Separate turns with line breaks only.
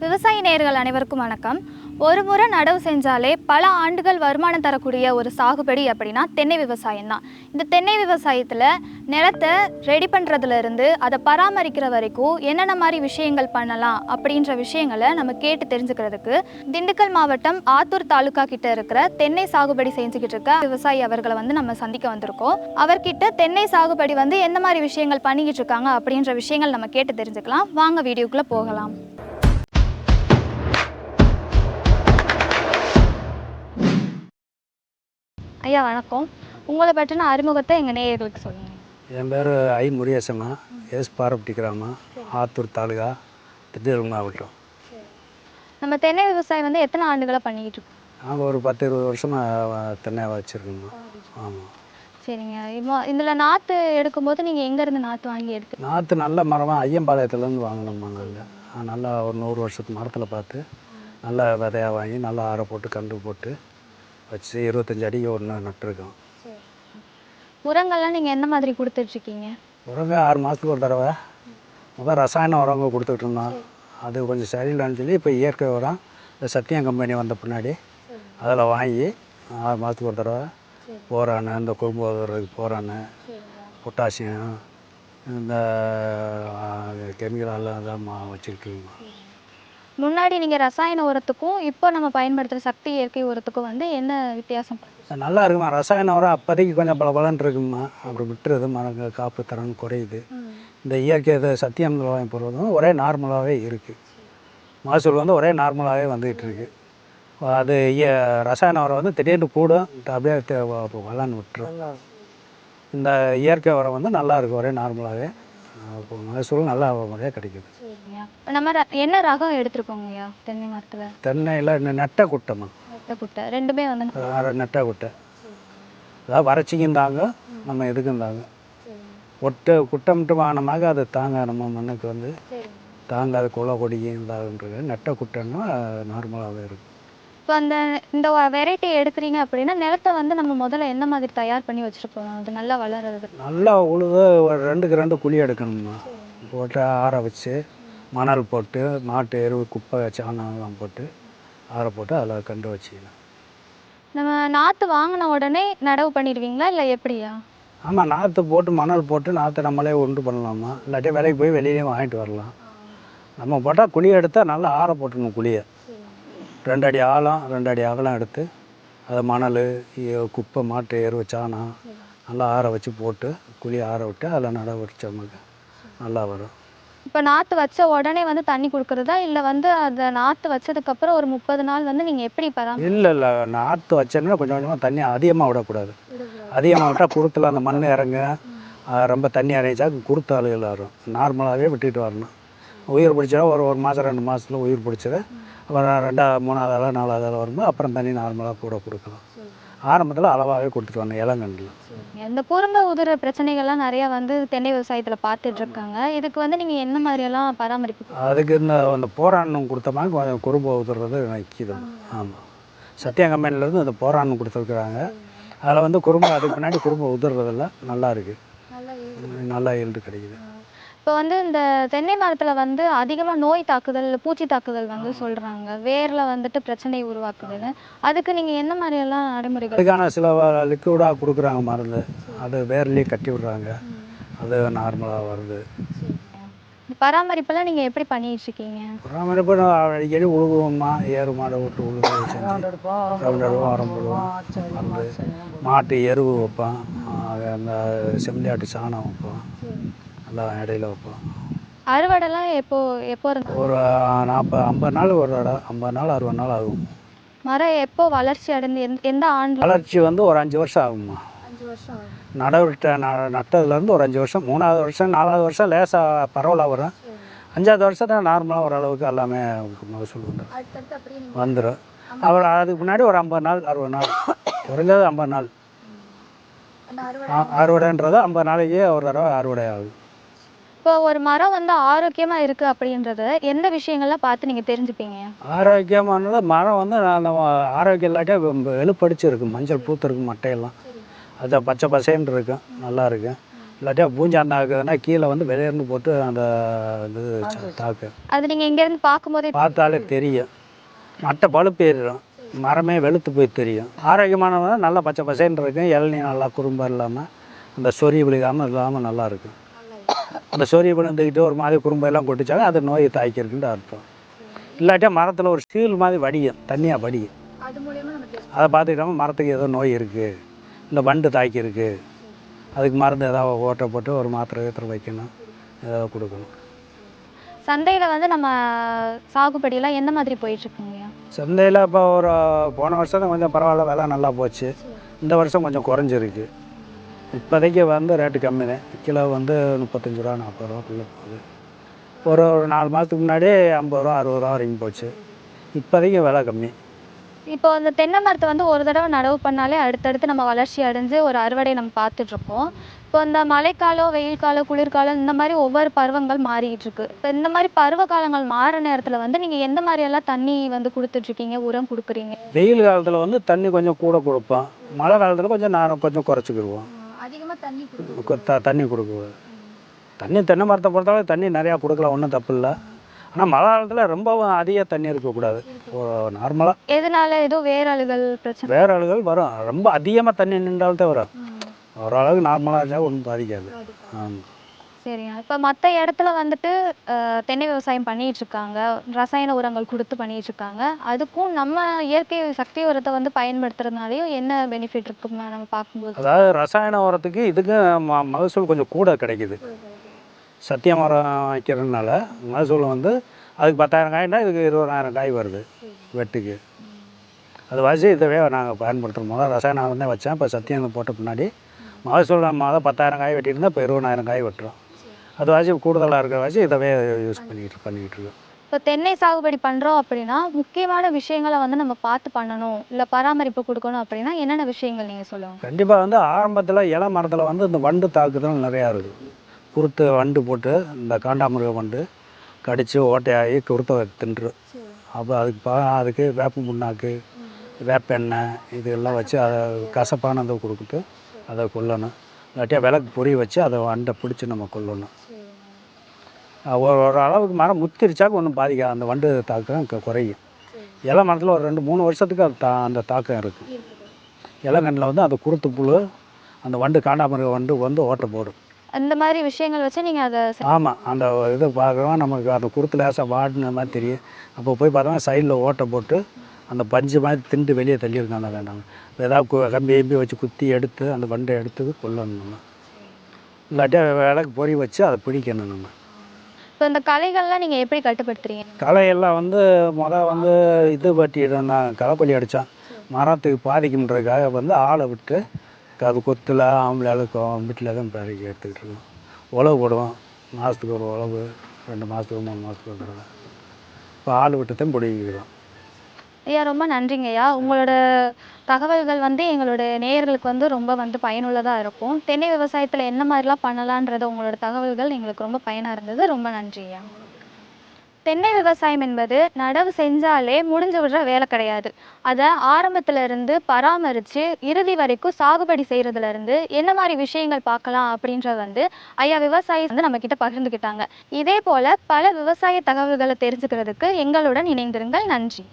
விவசாய நேயர்கள் அனைவருக்கும் வணக்கம். ஒரு முறை நடவு செஞ்சாலே பல ஆண்டுகள் வருமானம் தரக்கூடிய ஒரு சாகுபடி அப்படின்னா தென்னை விவசாயம் தான். இந்த தென்னை விவசாயத்தில் நிலத்தை ரெடி பண்ணுறதுலேருந்து அதை பராமரிக்கிற வரைக்கும் என்னென்ன மாதிரி விஷயங்கள் பண்ணலாம் அப்படின்ற விஷயங்களை நம்ம கேட்டு தெரிஞ்சுக்கிறதுக்கு திண்டுக்கல் மாவட்டம் ஆத்தூர் தாலுக்கா கிட்ட இருக்கிற தென்னை சாகுபடி செஞ்சுக்கிட்டு இருக்க விவசாயி அவர்களை நம்ம சந்திக்க வந்திருக்கோம். அவர்கிட்ட தென்னை சாகுபடி எந்த மாதிரி விஷயங்கள் பண்ணிக்கிட்டு இருக்காங்க அப்படின்ற விஷயங்கள் நம்ம கேட்டு தெரிஞ்சுக்கலாம். வாங்க வீடியோக்குள்ளே போகலாம். ஐயா வணக்கம். உங்களை பற்றின அறிமுகத்தை எங்கள் நேயர்களுக்கு சொல்லுங்கள்.
என் பேர் ஐ முருகேசம்மா, பாரப்பட்டி கிராமம், ஆத்தூர் தாலுகா, திண்டுக்கல் மாவட்டம்.
நம்ம தென்னை விவசாயம் எத்தனை ஆண்டுகளாக பண்ணிக்கிட்டு இருக்கோம்?
நாங்கள் ஒரு 10-20 வருஷமாக தென்னை வச்சுருக்கோங்க. ஆமாம்.
சரிங்க. இப்போ இதில் நாற்று எடுக்கும்போது நீங்கள் எங்கேருந்து நாற்று வாங்கி எடுத்து?
நாற்று நல்ல மரமாக ஐயம்பாளையத்துலேருந்து வாங்கினோம்மா. நாங்கள் நல்லா ஒரு 100 வருஷத்து மரத்தில் பார்த்து நல்லா விதையாக வாங்கி நல்லா ஆற போட்டு கண்டு போட்டு வச்சு 25 அடிக்கு ஒன்று நட்டுருக்கோம்.
உரங்கள்லாம் நீங்கள் என்ன மாதிரி கொடுத்துட்ருக்கீங்க?
உரங்க 6 மாதத்துக்கு ஒரு தடவை முதல் ரசாயன உரங்க கொடுத்துக்கிட்டு இருந்தோம். அது கொஞ்சம் சரியில்லைன்னு சொல்லி இப்போ இயற்கை உரம் இந்த சத்தியம் கம்பெனி வந்த பின்னாடி அதில் வாங்கி 6 மாதத்துக்கு ஒரு தடவை போரானு, இந்த குறும்பு வளர்கிறதுக்கு போரானு, பொட்டாசியம், இந்த கெமிக்கலெல்லாம் தான் வச்சுக்கிட்டு.
முன்னாடி நீங்கள் ரசாயன உரத்துக்கும் இப்போ நம்ம பயன்படுத்துகிற சக்தி இயற்கை உரத்துக்கும் என்ன வித்தியாசம்?
நல்லா இருக்குமா. ரசாயன உரம் அப்போதைக்கு கொஞ்சம் பலன் இருக்குமா, அப்படி விட்டுறது மரங்கள் காப்பு தரம் குறையுது. இந்த இயற்கை சத்தியம் வாங்கி போடுறதும் ஒரே நார்மலாகவே இருக்குது. மகசூல் ஒரே நார்மலாகவே வந்துக்கிட்டு இருக்குது. அது ரசாயன உரம் திடீர்னு கூடும், அப்படியே வளன்னு விட்டுரும். இந்த இயற்கை உரம் நல்லா இருக்குது, ஒரே நார்மலாகவே மகசூல் நல்லா முறையாக கிடைக்குது.
நம்ம என்ன ரகம் எடுத்துருக்கோங்கய்யா தென்னை மரத்தில்?
தென்னையில் நெட்டை குட்டைமா.
நெட்டை குட்டை ரெண்டுமே
நெட்டை குட்டை, அதாவது வறட்சிக்கும் தாங்க, நம்ம எதுக்கும் தாங்க. குட்டை மட்டும் வாங்கினோம்னாக்க அது தாங்க, நம்ம மண்ணுக்கு தாங்க, அது குலை கொடிக்கும் இதாகுன்றது. நெட்டை குட்டைன்னா நார்மலாகவே இருக்குது.
இப்போ இந்த வெரைட்டி எடுக்கிறீங்க அப்படின்னா நிலத்தை நம்ம முதல்ல என்ன மாதிரி தயார் பண்ணி வச்சுருப்போம் அது நல்லா வளர்றது?
நல்லா உழுது ஒரு 2க்கு 2 குழி எடுக்கணும்மா. போட்டு ஆற வச்சு மணல் போட்டு மாட்டு எருவு குப்பை சாணம்லாம் போட்டு ஆற போட்டு அதில் கண்டு வச்சுக்கலாம்.
நம்ம நாற்று வாங்கின உடனே நடவு பண்ணிடுவீங்களா இல்லை எப்படியா?
ஆமாம், நாற்று போட்டு மணல் போட்டு நாற்று நம்மளே உண்டு பண்ணலாமா, இல்லாட்டி விலைக்கு போய் வெளியிலேயும் வாங்கிட்டு வரலாம். நம்ம போட்டால் குழி எடுத்தால் நல்லா ஆற போட்டுணும். குழியை 2 அடி ஆழம் 2 அடி அகலம் எடுத்து அதை மணல் குப்பை மாட்டு எருவு சாணம் நல்லா ஆற வச்சு போட்டு குழியை ஆற விட்டு அதில் நட வச்சோம்னாக்க நல்லா வரும்.
இப்போ நாற்று வச்ச உடனே தண்ணி கொடுக்குறதா இல்லை அதை நாற்று வச்சதுக்கப்புறம் ஒரு 30 நாள் நீங்கள் எப்படி
இல்லை நாற்று வச்சோன்னா கொஞ்சம் கொஞ்சமாக தண்ணி அதிகமாக விடக்கூடாது. அதிகமாக விட்டால் குருத்தில் அந்த மண் இறங்க ரொம்ப தண்ணி அடைச்சா குருத்து அழுகல் வரும். நார்மலாகவே விட்டுட்டு வரணும். உயிர் பிடிச்சா ஒரு மாதம் 2 மாதத்தில் உயிர் பிடிச்சது அப்புறம் 2ஆவது 3ஆவது 4ஆவது வரும்போது அப்புறம் தண்ணி நார்மலாக கூட கொடுக்கலாம். ஆரம்பத்தில் அளவாகவே கொடுத்துட்டு வரணும் இளங்கண்டில்.
இந்த குறும்ப உதிர பிரச்சனைகள்லாம் நிறையா தென்னை விவசாயத்தில் பார்த்துட்டு இருக்காங்க. இதுக்கு நீங்கள் என்ன மாதிரியெல்லாம் பராமரிப்பு?
அதுக்கு இந்த போராண்டம் கொடுத்தோம்னா கொஞ்சம் குறும்ப உதிர்றது நிற்கிது. ஆமாம், சத்தியம் கம்பெனிலேருந்து இந்த போராண்டம் கொடுத்துருக்குறாங்க. அதில் குறும்ப அதுக்கு பின்னாடி குறும்ப உதிர்றதில்ல, நல்லா இருக்குது, நல்லா ஈல்டு கிடைக்குது.
இப்போ இந்த தென்னை மரத்தில் அதிகமாக நோய் தாக்குதல் பூச்சி தாக்குதல் சொல்கிறாங்க, வேரில் பிரச்சனை உருவாக்குதுன்னு. அதுக்கு நீங்கள் என்ன மாதிரியெல்லாம் நடைமுறைகள்?
அதுக்கான சில லிக்விடாக கொடுக்குறாங்க மருந்து, அது வேர்லேயே கட்டி விடுறாங்க, அது நார்மலாக வருது.
பராமரிப்பெல்லாம் நீங்கள் எப்படி பண்ணிகிட்ருக்கீங்க?
பராமரிப்பு அடிக்கடி உழுகுவோம்மா, ஏறு மாடை விட்டு உழுது ரவுண்ட் உரம் போடுவோம், மாட்டு எருவு வைப்போம், அந்த செம்மறியாட்டு சாணம் வைப்போம், நல்லா இடையில வைப்போம்.
அறுவடைலாம் எப்போ
ஒரு 50 நாள் ஒரு இடம், 50 நாள் 60 நாள் ஆகும்.
மரம் எப்போ வளர்ச்சி அடைந்து எந்த ஆண்டு?
வளர்ச்சி ஒரு 5 வருஷம் ஆகும்மா.
5 வருஷம்
நட்டதுலேருந்து ஒரு 5 வருஷம், 3ஆவது வருஷம் 4ஆவது வருஷம் லேசாக பரவலாக வரும். 5ஆவது வருஷம் தான் நார்மலாக ஓரளவுக்கு எல்லாமே மகசூல் வந்துடும். அப்புறம் அதுக்கு முன்னாடி ஒரு 50 நாள் 60 நாள், குறைஞ்சது 50 நாள் அறுவடைன்றது 50 நாளைக்கே ஒரு தடவை அறுவடை ஆகுது.
இப்போ ஒரு மரம் ஆரோக்கியமாக இருக்குது அப்படின்றத எந்த விஷயங்கள்லாம் பார்த்து நீங்கள் தெரிஞ்சுப்பீங்க?
ஆரோக்கியமானது மரம் அந்த ஆரோக்கியம் இல்லாட்டியே வெளுப்படிச்சு இருக்கும், மஞ்சள் பூத்து இருக்கும் மட்டையெல்லாம், அது பச்சை பசேன்னு இருக்கும், நல்லா இருக்கும். இல்லாட்டியா பூஞ்சாந்தா இருக்குதுன்னா கீழே வந்து வெளியேருந்து போட்டு அந்த இது தாக்கு
அது நீங்கள் இங்கேருந்து பார்க்கும்போதே
பார்த்தாலே தெரியும். மட்டை பழுப்பு ஏறிடும், மரமே வெளுத்து போய் தெரியும். ஆரோக்கியமானவங்க நல்லா பச்சை பசேன்னு இருக்கும், இளநீ நல்லா குறும்பாக இல்லாமல் அந்த சொறி இல்லாமல் நல்லா இருக்கும். அந்த சொறி விழுந்துக்கிட்டு ஒரு மாதிரி குறும்பெல்லாம் கொட்டிச்சாலும் அது நோயை தாய்க்கிறதுக்குன்னு அர்த்தம். இல்லாட்டியா மரத்தில் ஒரு சீல் மாதிரி வடியும், தண்ணியாக வடியும். அதை பார்த்துக்கிட்டாமல் மரத்துக்கு ஏதோ நோய் இருக்குது, இந்த வண்டு தாக்கியிருக்கு, அதுக்கு மருந்து ஏதாவது ஓட்டை போட்டு ஒரு மாத்திரை வைக்கணும், ஏதாவது கொடுக்கணும்.
சந்தையில் வந்து நம்ம சாகுபடியெல்லாம் எந்த மாதிரி போயிட்டுருக்குங்கய்யா?
சந்தையில் இப்போ ஒரு போன வருஷம் தான் கொஞ்சம் பரவாயில்ல, விலை நல்லா போச்சு. இந்த வருஷம் கொஞ்சம் குறைஞ்சிருக்கு. இப்போதைக்கு வந்து ரேட்டு கம்மி தான். கிலோ வந்து 35 ரூபா 40 ரூபாக்குள்ளே போகுது. ஒரு 4 மாதத்துக்கு முன்னாடி 50 ரூபா 60 ரூபா வரைக்கும் போச்சு. இப்போதைக்கு விலை கம்மி.
இப்போ அந்த தென்னை மரத்தை வந்து ஒரு தடவை நடவு பண்ணாலே அடுத்தடுத்து நம்ம வளர்ச்சி அடைஞ்சு ஒரு அறுவடை நம்ம பார்த்துட்ருப்போம். இப்போ இந்த மழைக்காலம், வெயில் காலம், குளிர்காலம் இந்த மாதிரி ஒவ்வொரு பருவங்கள் மாறிக்கிட்டு இருக்கு. இப்போ இந்த மாதிரி பருவ காலங்கள் மாறுற நேரத்தில் வந்து நீங்கள் எந்த மாதிரியெல்லாம் தண்ணி வந்து கொடுத்துட்ருக்கீங்க, உரம் கொடுக்குறீங்க?
வெயில் காலத்தில் வந்து தண்ணி கொஞ்சம் கூட கொடுப்போம், மழை காலத்தில் கொஞ்சம் குறைச்சிக்கிடுவோம்.
அதிகமாக தண்ணி
தண்ணி கொடுக்குவோம். தண்ணி தென்னை மரத்தை பொறுத்தவரை தண்ணி நிறையா கொடுக்கலாம், ஒன்றும் தப்பு இல்லை. ஆனால் மழை காலத்தில் ரொம்பவும் அதிக தண்ணி இருக்கக்கூடாது. நார்மலாக
எதனால எதுவும் வேரழுகல் பிரச்சனை?
வேரழுகள் வரும், ரொம்ப அதிகமாக தண்ணி நின்றால்தான் வரும். ஓரளவுக்கு நார்மலாக இருந்தால் ஒன்றும் பாதிக்காது. ஆமாம்.
சரிங்க. இப்போ மற்ற இடத்துல வந்துட்டு தென்னை விவசாயம் பண்ணிகிட்ருக்காங்க, ரசாயன உரங்கள் கொடுத்து பண்ணிகிட்ருக்காங்க. அதுக்கும் நம்ம இயற்கை சக்தி உரத்தை வந்து பயன்படுத்துறதுனாலையும் என்ன பெனிஃபிட் இருக்குமா நம்ம பார்க்கும்போது?
அதாவது ரசாயன உரத்துக்கு இதுக்கு மகசூல் கொஞ்சம் கூட கிடைக்குது. சத்திய மரம் வைக்கிறதுனால மகசூல் வந்து அதுக்கு 10,000 காய்னா இதுக்கு 20,000 காய் வருது வெட்டுக்கு. அது வாசி இதவே நாங்கள் பயன்படுத்துகிறோம். முதல் ரசாயன உரம் தான் வச்சேன். இப்போ சத்தியம் போட்ட பின்னாடி மகசூல் நம்ம 10,000 காய் வெட்டியிருந்தால் இப்போ 20,000 காய் வெட்டுறோம். அது வாசி கூடுதலாக இருக்கிற வாசி இதவே யூஸ் பண்ணிக்கிட்டு இருக்கோம்.
இப்போ தென்னை சாகுபடி பண்ணுறோம் அப்படின்னா முக்கியமான விஷயங்களை வந்து நம்ம பார்த்து பண்ணணும், இல்லை பராமரிப்பு கொடுக்கணும் அப்படின்னா என்னென்ன விஷயங்கள் நீங்கள் சொல்லுவோம்?
கண்டிப்பாக வந்து ஆரம்பத்தில் இலை மரத்தில் வந்து இந்த வண்டு தாக்குதல் நிறையா இருக்குது. குருத்து வண்டு போட்டு இந்த காண்டாமிருக வண்டு கடித்து ஓட்டையாகி குருத்தை தின்று. அப்போ அதுக்கு வேப்ப புண்ணாக்கு, வேப்பெண்ணெய் இதெல்லாம் வச்சு அதை கசப்பானதை கொடுத்துட்டு அதை கொல்லணும். இல்லாட்டியா விளக்கு பொறி வச்சு அதை வண்டை பிடிச்சி நம்ம கொல்லணும். ஒரு அளவுக்கு மரம் முத்திரிச்சாக்க ஒன்றும் பாதிக்காது, அந்த வண்டு தாக்கம் குறையும். இலை மரத்தில் ஒரு 2-3 வருஷத்துக்கு அது அந்த தாக்கம் இருக்குது. இளங்கண்ணில் வந்து அந்த குருத்து புழு அந்த வண்டு காண்டாமிருக வண்டு வந்து ஓட்டை போடும்.
அந்த மாதிரி விஷயங்கள் வச்சு நீங்கள் அதை
ஆமாம், அந்த இது பார்க்குறோம், நமக்கு அந்த குருத்து லேசாக வாடின மாதிரி தெரியும். அப்போ போய் பார்த்தோம்னா சைடில் ஓட்டை போட்டு அந்த பஞ்சு மாதிரி திண்டு வெளியே தள்ளியிருக்காங்க. வேண்டாம், ஏதாவது கம்பி வச்சு குத்தி எடுத்து அந்த வண்டை எடுத்து கொல்லணும் நம்ம. இல்லாட்டியா விளக்கு பொறி வச்சு அதை பிடிக்கணும் நம்ம.
இப்போ இந்த களைகள்லாம் நீங்கள் எப்படி கட்டுப்படுத்துறீங்க?
களையெல்லாம் வந்து வந்து இது பட்டிட்டு நான் களைப்பள்ளி அடித்தான் மரத்துக்கு பாதிக்குன்றதுக்காக வந்து ஆளை விட்டு அது கொத்தில் ஆம்பளை அழுக்கும் வீட்டில் தான் பறிக்க எடுத்துக்கிட்டு இருக்கோம். உழவு போடுவோம், மாதத்துக்கு ஒரு உழவு, 2 மாதத்துக்கு 3 மாதத்துக்கு ஒரு தடவை. இப்போ ஆள் விட்டு தான் பிடிக்கிறோம்.
ஐயா ரொம்ப நன்றிங்க ஐயா. உங்களோட தகவல்கள் வந்து எங்களோட நேயர்களுக்கு வந்து ரொம்ப வந்து பயனுள்ளதாக இருக்கும். தென்னை விவசாயத்தில் என்ன மாதிரிலாம் பண்ணலான்றது உங்களோட தகவல்கள் எங்களுக்கு ரொம்ப பயனாக இருந்தது. ரொம்ப நன்றி ஐயா. தென்னை விவசாயம் என்பது நடவு செஞ்சாலே முடிஞ்சு விடுற வேலை கிடையாது. அதை ஆரம்பத்திலிருந்து பராமரித்து இறுதி வரைக்கும் சாகுபடி செய்கிறதுலேருந்து என்ன மாதிரி விஷயங்கள் பார்க்கலாம் அப்படின்றத வந்து ஐயா விவசாயி வந்து நம்மக்கிட்ட பகிர்ந்துக்கிட்டாங்க. இதே போல் பல விவசாய தகவல்களை தெரிஞ்சுக்கிறதுக்கு எங்களுடன் இணைந்திருங்கள். நன்றி.